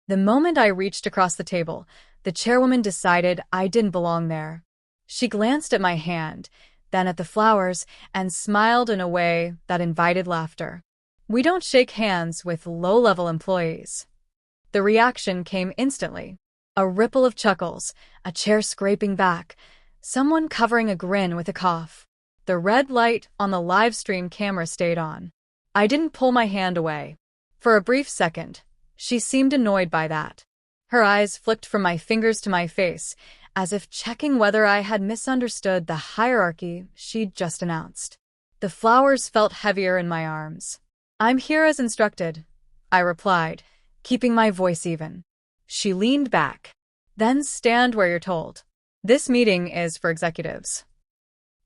The moment I reached across the table, the chairwoman decided I didn't belong there. She glanced at my hand, then at the flowers, and smiled in a way that invited laughter. "We don't shake hands with low-level employees." The reaction came instantly. A ripple of chuckles, a chair scraping back, someone covering a grin with a cough. The red light on the live stream camera stayed on. I didn't pull my hand away. For a brief second, she seemed annoyed by that. Her eyes flicked from my fingers to my face, as if checking whether I had misunderstood the hierarchy she'd just announced. The flowers felt heavier in my arms. "I'm here as instructed," I replied, keeping my voice even. She leaned back. "Then stand where you're told. This meeting is for executives."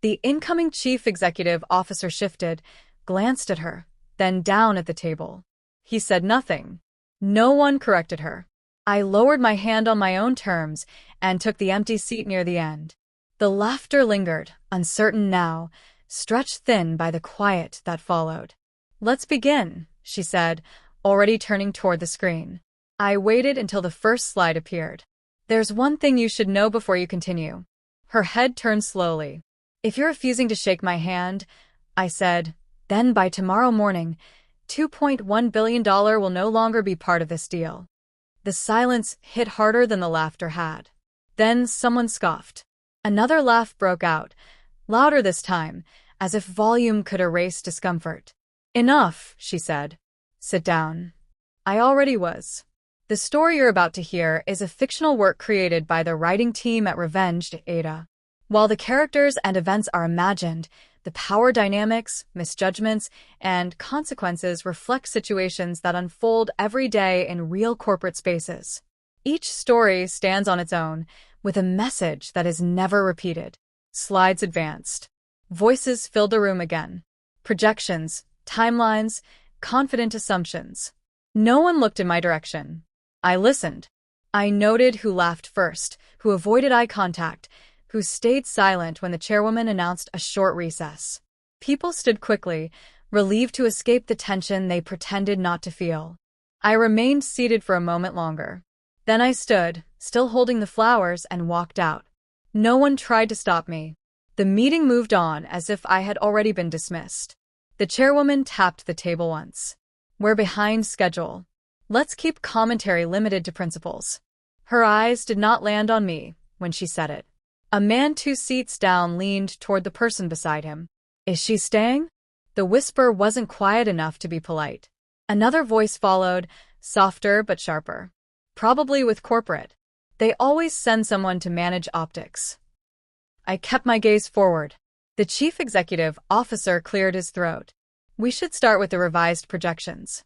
The incoming chief executive officer shifted, glanced at her, then down at the table. He said nothing. No one corrected her. I lowered my hand on my own terms and took the empty seat near the end. The laughter lingered, uncertain now, stretched thin by the quiet that followed. "Let's begin," she said, already turning toward the screen. I waited until the first slide appeared. "There's one thing you should know before you continue." Her head turned slowly. "If you're refusing to shake my hand," I said, "then by tomorrow morning, $2.1 billion will no longer be part of this deal." The silence hit harder than the laughter had. Then someone scoffed. Another laugh broke out, louder this time, as if volume could erase discomfort. "Enough," she said. "Sit down." I already was. The story you're about to hear is a fictional work created by the writing team at Ada. While the characters and events are imagined, the power dynamics, misjudgments, and consequences reflect situations that unfold every day in real corporate spaces. Each story stands on its own, with a message that is never repeated. Slides advanced. Voices filled the room again. Projections, timelines, confident assumptions. No one looked in my direction. I listened. I noted who laughed first, who avoided eye contact, who stayed silent when the chairwoman announced a short recess. People stood quickly, relieved to escape the tension they pretended not to feel. I remained seated for a moment longer. Then I stood, still holding the flowers, and walked out. No one tried to stop me. The meeting moved on as if I had already been dismissed. The chairwoman tapped the table once. "We're behind schedule. Let's keep commentary limited to principles." Her eyes did not land on me when she said it. A man 2 seats down leaned toward the person beside him. "Is she staying?" The whisper wasn't quiet enough to be polite. Another voice followed, softer but sharper. "Probably with corporate. They always send someone to manage optics." I kept my gaze forward. The chief executive officer cleared his throat. "We should start with the revised projections."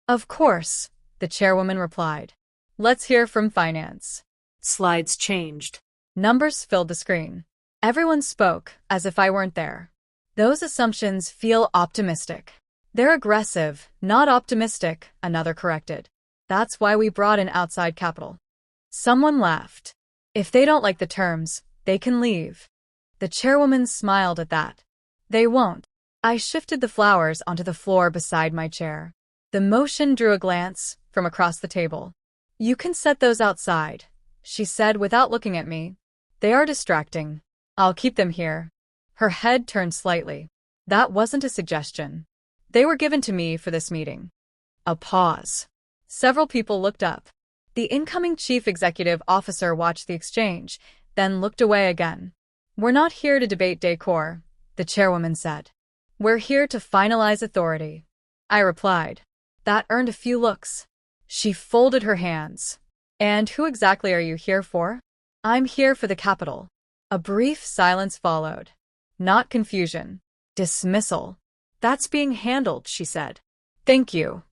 "Of course," the chairwoman replied. "Let's hear from finance." Slides changed. Numbers filled the screen. Everyone spoke as if I weren't there. "Those assumptions feel optimistic." "They're aggressive, not optimistic," another corrected. "That's why we brought in outside capital." Someone laughed. "If they don't like the terms, they can leave." The chairwoman smiled at that. "They won't." I shifted the flowers onto the floor beside my chair. The motion drew a glance from across the table. "You can set those outside," she said without looking at me. "They are distracting. I'll keep them here." Her head turned slightly. That wasn't a suggestion. They were given to me for this meeting. A pause. Several people looked up. The incoming chief executive officer watched the exchange, then looked away again. "We're not here to debate decor," the chairwoman said. "We're here to finalize authority." I replied. That earned a few looks. She folded her hands. "And who exactly are you here for?" "I'm here for the capital." A brief silence followed. Not confusion. Dismissal. "That's being handled," she said. "Thank you."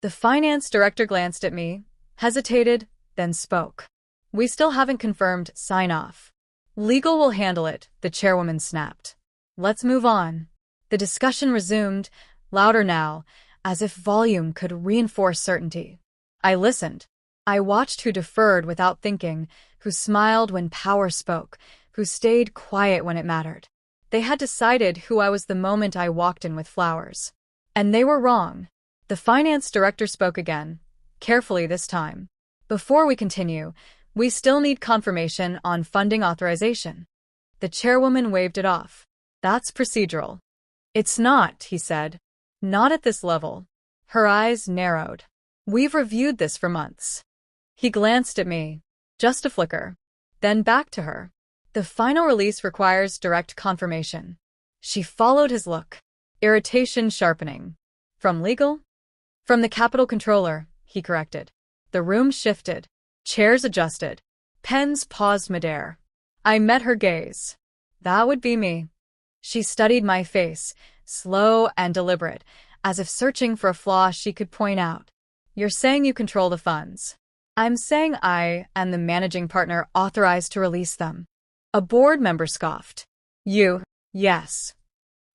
The finance director glanced at me, hesitated, then spoke. "We still haven't confirmed sign-off." "Legal will handle it," the chairwoman snapped. "Let's move on." The discussion resumed, louder now, as if volume could reinforce certainty. I listened. I watched who deferred without thinking, who smiled when power spoke, who stayed quiet when it mattered. They had decided who I was the moment I walked in with flowers. And they were wrong. The finance director spoke again, carefully this time. Before we continue, we still need confirmation on funding authorization. The chairwoman waved it off. That's procedural. It's not, he said. Not at this level. Her eyes narrowed. We've reviewed this for months. He glanced at me. Just a flicker. Then back to her. The final release requires direct confirmation. She followed his look. Irritation sharpening. From legal? From the Capitol Controller, he corrected. The room shifted. Chairs adjusted. Pens paused midair. I met her gaze. That would be me. She studied my face, slow and deliberate, as if searching for a flaw she could point out. You're saying you control the funds. I'm saying I and the managing partner authorized to release them. A board member scoffed. You? Yes.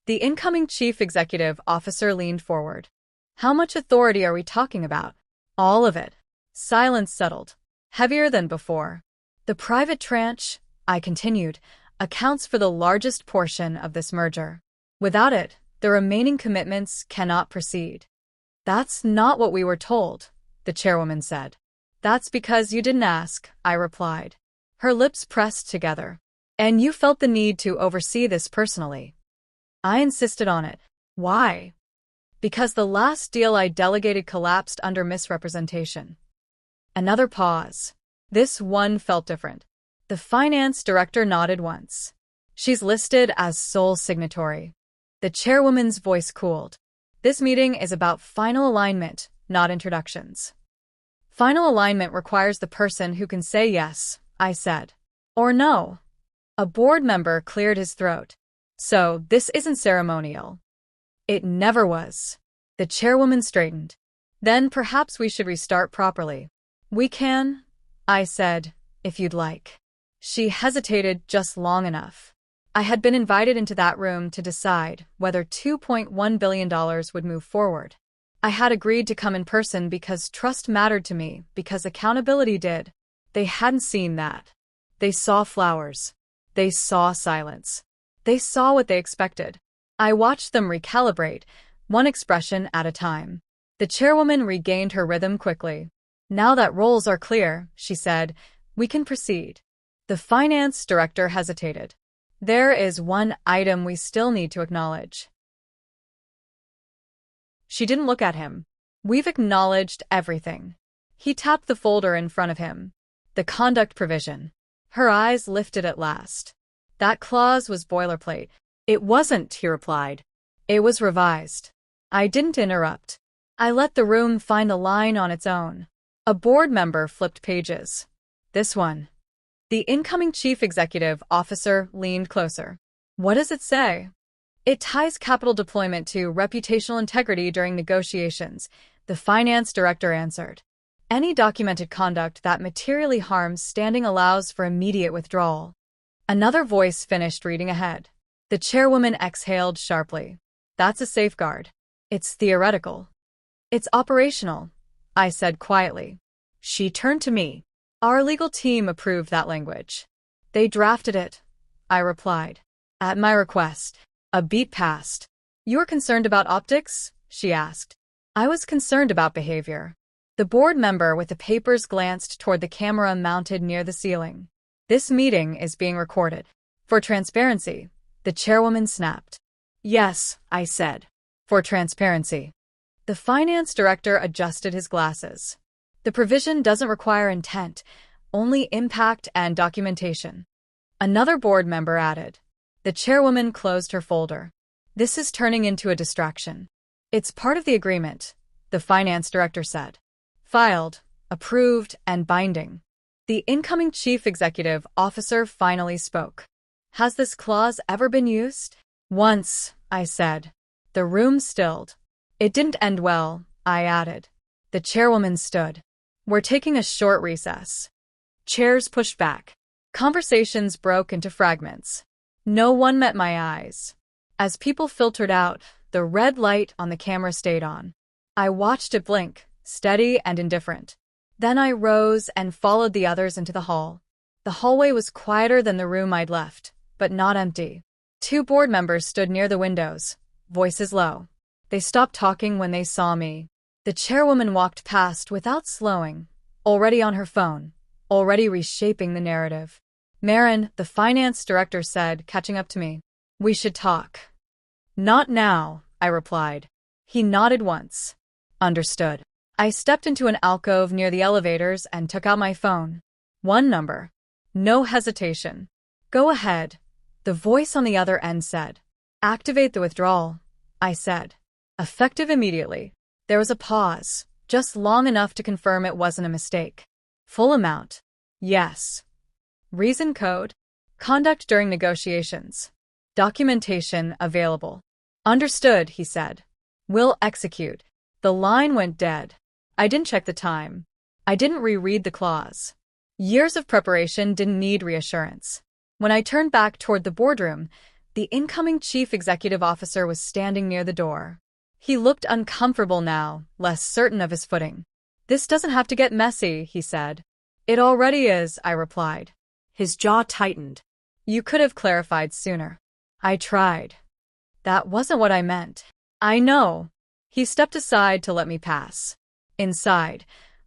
The incoming chief executive officer leaned forward. How much authority are we talking about? All of it. Silence settled. Heavier than before. The private tranche, I continued, accounts for the largest portion of this merger. Without it, the remaining commitments cannot proceed. That's not what we were told, the chairwoman said. That's because you didn't ask, I replied. Her lips pressed together. And you felt the need to oversee this personally. I insisted on it. Why? Because the last deal I delegated collapsed under misrepresentation. Another pause. This one felt different. The finance director nodded once. She's listed as sole signatory. The chairwoman's voice cooled. This meeting is about final alignment, not introductions. Final alignment requires the person who can say yes, I said. Or no. A board member cleared his throat. So, this isn't ceremonial. It never was. The chairwoman straightened. Then perhaps we should restart properly. We can, I said, if you'd like. She hesitated just long enough. I had been invited into that room to decide whether $2.1 billion would move forward. I had agreed to come in person because trust mattered to me, because accountability did. They hadn't seen that. They saw flowers. They saw silence. They saw what they expected. I watched them recalibrate, one expression at a time. The chairwoman regained her rhythm quickly. Now that roles are clear, she said, we can proceed. The finance director hesitated. There is one item we still need to acknowledge. She didn't look at him. We've acknowledged everything. He tapped the folder in front of him. The conduct provision. Her eyes lifted at last. That clause was boilerplate. It wasn't, he replied. It was revised. I didn't interrupt. I let the room find a line on its own. A board member flipped pages. This one. The incoming chief executive officer leaned closer. What does it say? It ties capital deployment to reputational integrity during negotiations, the finance director answered. Any documented conduct that materially harms standing allows for immediate withdrawal. Another voice finished reading ahead. The chairwoman exhaled sharply. That's a safeguard. It's theoretical. It's operational, I said quietly. She turned to me. Our legal team approved that language. They drafted it, I replied. At my request. A beat passed. You're concerned about optics? She asked. I was concerned about behavior. The board member with the papers glanced toward the camera mounted near the ceiling. This meeting is being recorded. For transparency, the chairwoman snapped. Yes, I said. For transparency. The finance director adjusted his glasses. The provision doesn't require intent, only impact and documentation. Another board member added. The chairwoman closed her folder. This is turning into a distraction. It's part of the agreement, the finance director said. Filed, approved, and binding. The incoming chief executive officer finally spoke. Has this clause ever been used? Once, I said. The room stilled. It didn't end well, I added. The chairwoman stood. We're taking a short recess. Chairs pushed back. Conversations broke into fragments. No one met my eyes. As people filtered out, the red light on the camera stayed on. I watched it blink, steady and indifferent. Then I rose and followed the others into the hall. The hallway was quieter than the room I'd left, but not empty. Two board members stood near the windows, voices low. They stopped talking when they saw me. The chairwoman walked past without slowing, already on her phone, already reshaping the narrative. Marin, the finance director, said, catching up to me. We should talk. Not now, I replied. He nodded once. Understood. I stepped into an alcove near the elevators and took out my phone. One number. No hesitation. Go ahead, the voice on the other end said. Activate the withdrawal, I said. Effective immediately. There was a pause, just long enough to confirm it wasn't a mistake. Full amount. Yes. Reason code. Conduct during negotiations. Documentation available. Understood, he said. Will execute. The line went dead. I didn't check the time. I didn't reread the clause. Years of preparation didn't need reassurance. When I turned back toward the boardroom, the incoming chief executive officer was standing near the door. He looked uncomfortable now, less certain of his footing. This doesn't have to get messy, he said. It already is, I replied. His jaw tightened. You could have clarified sooner. I tried. That wasn't what I meant. I know. He stepped aside to let me pass. Inside,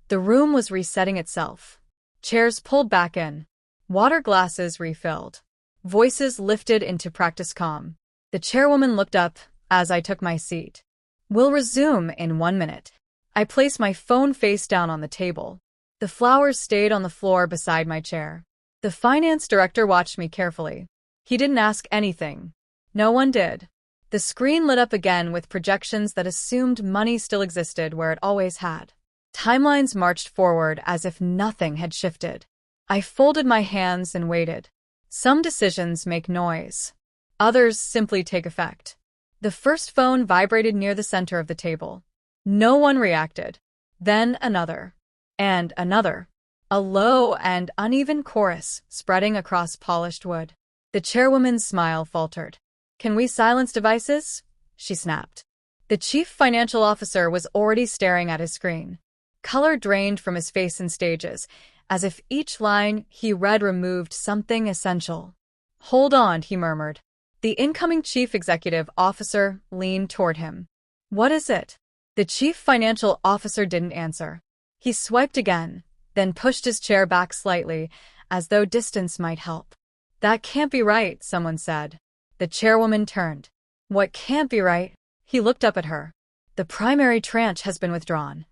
the room was resetting itself. Chairs pulled back in. Water glasses refilled. Voices lifted into practice calm. The chairwoman looked up as I took my seat. We'll resume in 1 minute. I placed my phone face down on the table. The flowers stayed on the floor beside my chair. The finance director watched me carefully. He didn't ask anything. No one did. The screen lit up again with projections that assumed money still existed where it always had. Timelines marched forward as if nothing had shifted. I folded my hands and waited. Some decisions make noise. Others simply take effect. The first phone vibrated near the center of the table. No one reacted. Then another. And another. A low and uneven chorus spreading across polished wood. The chairwoman's smile faltered. Can we silence devices? She snapped. The chief financial officer was already staring at his screen. Color drained from his face in stages, as if each line he read removed something essential. Hold on, he murmured. The incoming chief executive officer leaned toward him. What is it? The chief financial officer didn't answer. He swiped again, then pushed his chair back slightly, as though distance might help. That can't be right, someone said. The chairwoman turned. What can't be right? He looked up at her. The primary tranche has been withdrawn.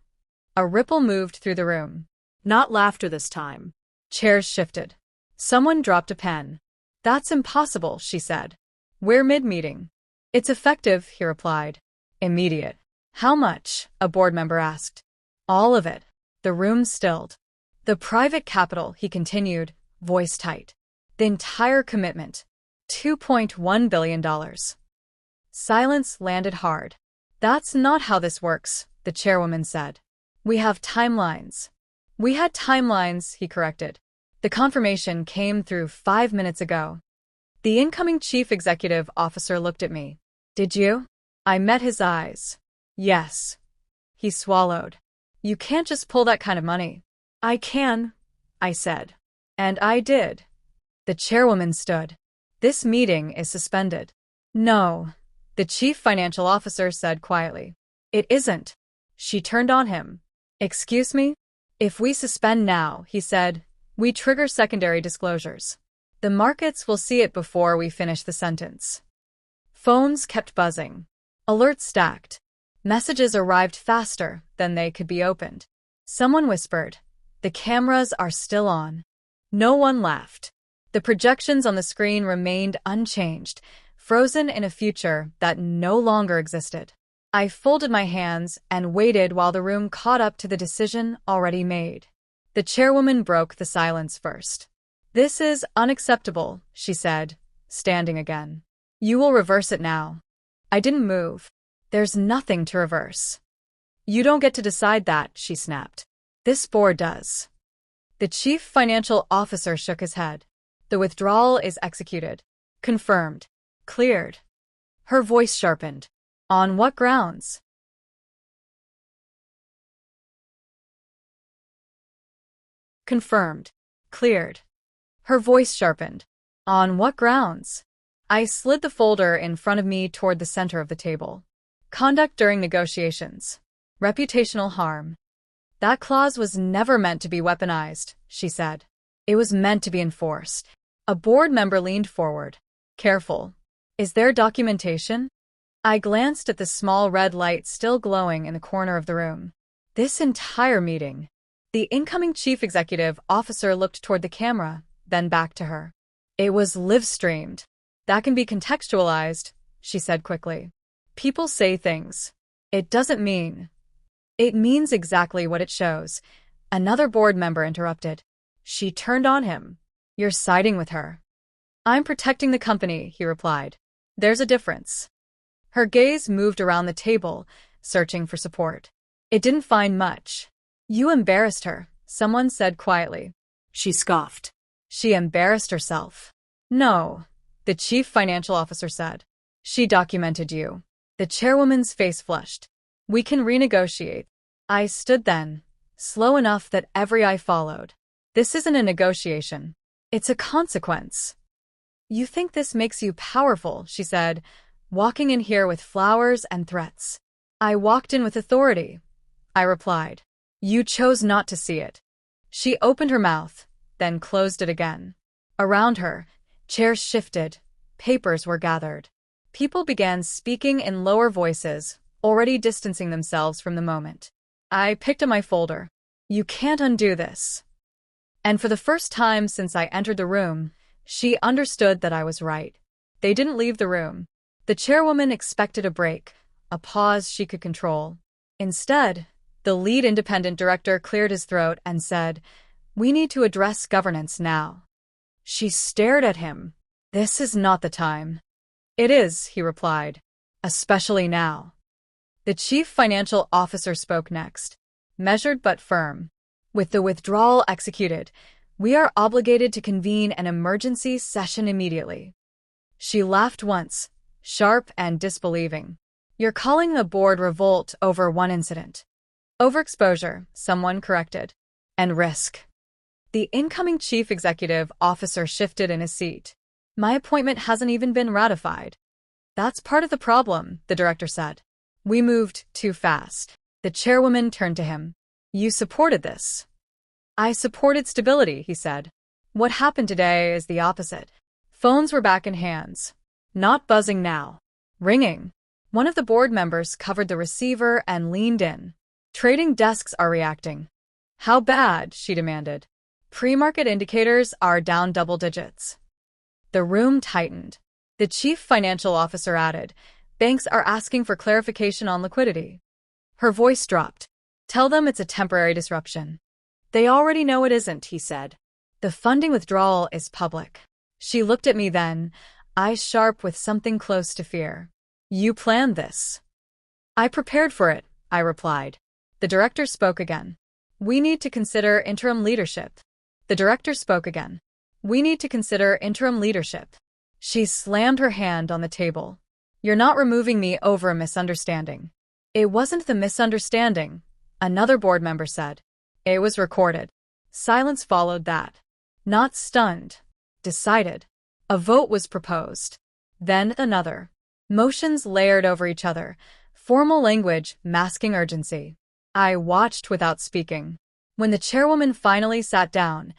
A ripple moved through the room. Not laughter this time. Chairs shifted. Someone dropped a pen. That's impossible, she said. We're mid-meeting. It's effective, he replied. Immediate. How much? A board member asked. All of it. The room stilled. The private capital, he continued, voice tight. The entire commitment. $2.1 billion. Silence landed hard. That's not how this works, the chairwoman said. We have timelines. We had timelines, he corrected. The confirmation came through 5 minutes ago. The incoming chief executive officer looked at me. Did you? I met his eyes. Yes. He swallowed. You can't just pull that kind of money. I can, I said. And I did. The chairwoman stood. This meeting is suspended. No, the chief financial officer said quietly. It isn't. She turned on him. Excuse me? If we suspend now, he said, we trigger secondary disclosures. The markets will see it before we finish the sentence. Phones kept buzzing. Alerts stacked. Messages arrived faster than they could be opened. Someone whispered, the cameras are still on. No one laughed. The projections on the screen remained unchanged, frozen in a future that no longer existed. I folded my hands and waited while the room caught up to the decision already made. The chairwoman broke the silence first. This is unacceptable, she said, standing again. You will reverse it now. I didn't move. There's nothing to reverse. You don't get to decide that, she snapped. This board does. The chief financial officer shook his head. The withdrawal is executed. Confirmed. Cleared. Her voice sharpened. On what grounds? Confirmed. Cleared. Her voice sharpened. On what grounds? I slid the folder in front of me toward the center of the table. Conduct during negotiations. Reputational harm. That clause was never meant to be weaponized, she said. It was meant to be enforced. A board member leaned forward. Careful. Is there documentation? I glanced at the small red light still glowing in the corner of the room. This entire meeting. The incoming chief executive officer looked toward the camera, then back to her. It was live-streamed. That can be contextualized, she said quickly. People say things. It doesn't mean. It means exactly what it shows. Another board member interrupted. She turned on him. You're siding with her. I'm protecting the company, he replied. There's a difference. Her gaze moved around the table, searching for support. It didn't find much. You embarrassed her, someone said quietly. She scoffed. She embarrassed herself. No, the chief financial officer said. She documented you. The chairwoman's face flushed. We can renegotiate. I stood then, slow enough that every eye followed. This isn't a negotiation. It's a consequence. You think this makes you powerful, she said, walking in here with flowers and threats. I walked in with authority, I replied. You chose not to see it. She opened her mouth, then closed it again. Around her, chairs shifted, papers were gathered. People began speaking in lower voices, already distancing themselves from the moment. I picked up my folder. You can't undo this. And for the first time since I entered the room, she understood that I was right. They didn't leave the room. The chairwoman expected a break, a pause she could control. Instead, the lead independent director cleared his throat and said, We need to address governance now. She stared at him. This is not the time. It is, he replied, especially now. The chief financial officer spoke next, measured but firm. With the withdrawal executed, we are obligated to convene an emergency session immediately. She laughed once, sharp and disbelieving. You're calling the board revolt over one incident. Overexposure, someone corrected. And risk. The incoming chief executive officer shifted in his seat. My appointment hasn't even been ratified. That's part of the problem, the director said. We moved too fast. The chairwoman turned to him. You supported this. I supported stability, he said. What happened today is the opposite. Phones were back in hands. Not buzzing now. Ringing. One of the board members covered the receiver and leaned in. Trading desks are reacting. How bad? She demanded. Pre-market indicators are down double digits. The room tightened. The chief financial officer added, Banks are asking for clarification on liquidity. Her voice dropped. Tell them it's a temporary disruption. They already know it isn't, he said. The funding withdrawal is public. She looked at me then, eyes sharp with something close to fear. You planned this. I prepared for it, I replied. The director spoke again. We need to consider interim leadership. The director spoke again. We need to consider interim leadership. She slammed her hand on the table. You're not removing me over a misunderstanding. It wasn't the misunderstanding, another board member said. It was recorded. Silence followed that. Not stunned. Decided. A vote was proposed. Then another. Motions layered over each other, formal language masking urgency. I watched without speaking. When the chairwoman finally sat down,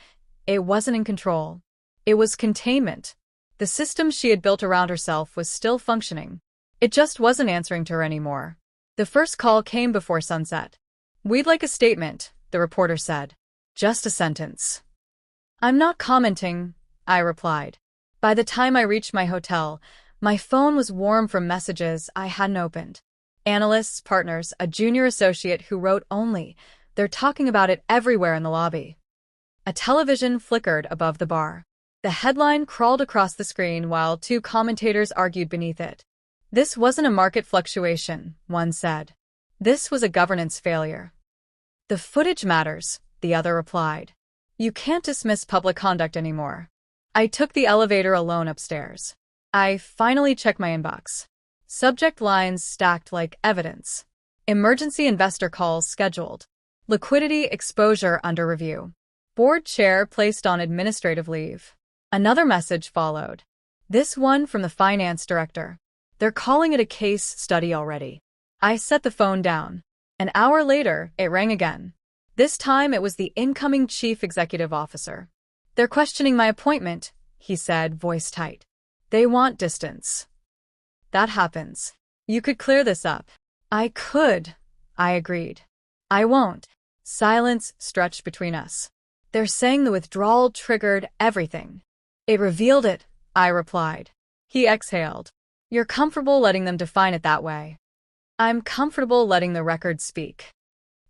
it wasn't in control. It was containment. The system she had built around herself was still functioning. It just wasn't answering to her anymore. The first call came before sunset. We'd like a statement, the reporter said. Just a sentence. I'm not commenting, I replied. By the time I reached my hotel, my phone was warm from messages I hadn't opened. Analysts, partners, a junior associate who wrote only. They're talking about it everywhere in the lobby. A television flickered above the bar. The headline crawled across the screen while two commentators argued beneath it. This wasn't a market fluctuation, one said. This was a governance failure. The footage matters, the other replied. You can't dismiss public conduct anymore. I took the elevator alone upstairs. I finally checked my inbox. Subject lines stacked like evidence. Emergency investor calls scheduled. Liquidity exposure under review. Board chair placed on administrative leave. Another message followed. This one from the finance director. They're calling it a case study already. I set the phone down. An hour later, it rang again. This time it was the incoming chief executive officer. "They're questioning my appointment," he said, voice tight. "They want distance." "That happens. You could clear this up." "I could," I agreed. "I won't." Silence stretched between us. "They're saying the withdrawal triggered everything." "It revealed it," I replied. He exhaled. "You're comfortable letting them define it that way." "I'm comfortable letting the record speak."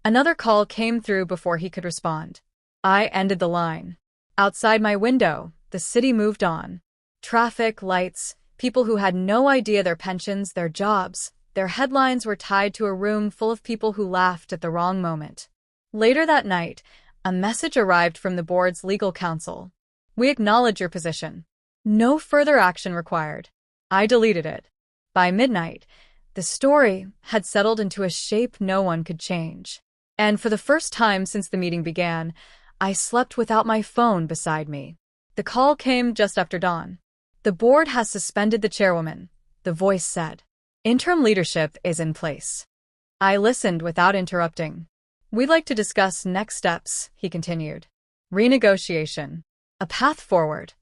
Another call came through before he could respond. I ended the line. Outside my window, the city moved on. Traffic, lights, people who had no idea their pensions, their jobs, their headlines were tied to a room full of people who laughed at the wrong moment. Later that night, a message arrived from the board's legal counsel. "We acknowledge your position. No further action required." I deleted it. By midnight, the story had settled into a shape no one could change. And for the first time since the meeting began, I slept without my phone beside me. The call came just after dawn. "The board has suspended the chairwoman," the voice said. "Interim leadership is in place." I listened without interrupting. "We'd like to discuss next steps," he continued. "Renegotiation. A path forward."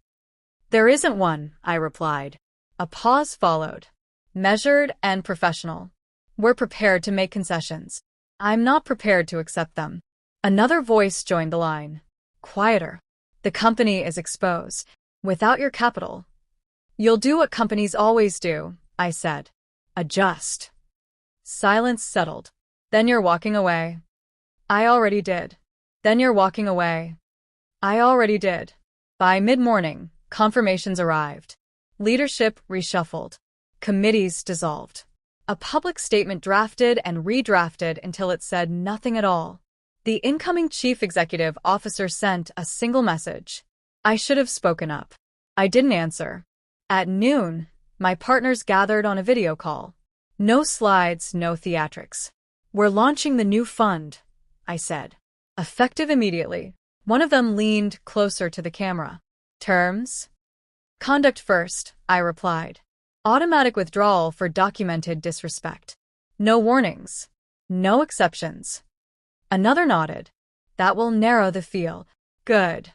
"There isn't one," I replied. A pause followed. Measured and professional. "We're prepared to make concessions. I'm not prepared to accept them." Another voice joined the line. Quieter. "The company is exposed. Without your capital." "You'll do what companies always do," I said. "Adjust." Silence settled. "Then you're walking away." "I already did." "Then you're walking away." "I already did." By mid-morning, confirmations arrived. Leadership reshuffled. Committees dissolved. A public statement drafted and redrafted until it said nothing at all. The incoming chief executive officer sent a single message. I should have spoken up. I didn't answer. At noon, my partners gathered on a video call. No slides, no theatrics. "We're launching the new fund," I said. "Effective immediately." One of them leaned closer to the camera. "Terms?" "Conduct first," I replied. "Automatic withdrawal for documented disrespect. No warnings. No exceptions." Another nodded. "That will narrow the field." "Good."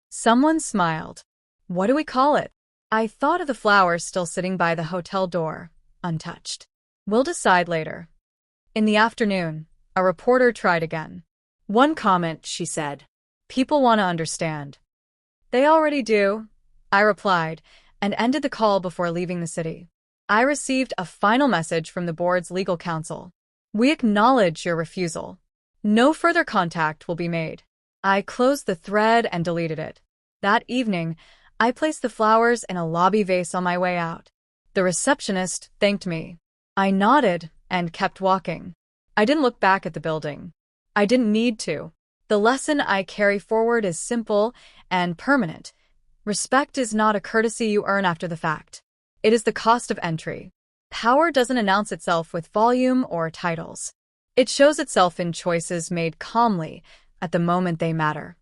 Someone smiled. "What do we call it?" I thought of the flowers still sitting by the hotel door, untouched. "We'll decide later." In the afternoon, a reporter tried again. "One comment," she said. "People want to understand." "They already do," I replied, and ended the call before leaving the city. I received a final message from the board's legal counsel. "We acknowledge your refusal. No further contact will be made." I closed the thread and deleted it. That evening, I placed the flowers in a lobby vase on my way out. The receptionist thanked me. I nodded and kept walking. I didn't look back at the building. I didn't need to. The lesson I carry forward is simple and permanent. Respect is not a courtesy you earn after the fact. It is the cost of entry. Power doesn't announce itself with volume or titles. It shows itself in choices made calmly at the moment they matter.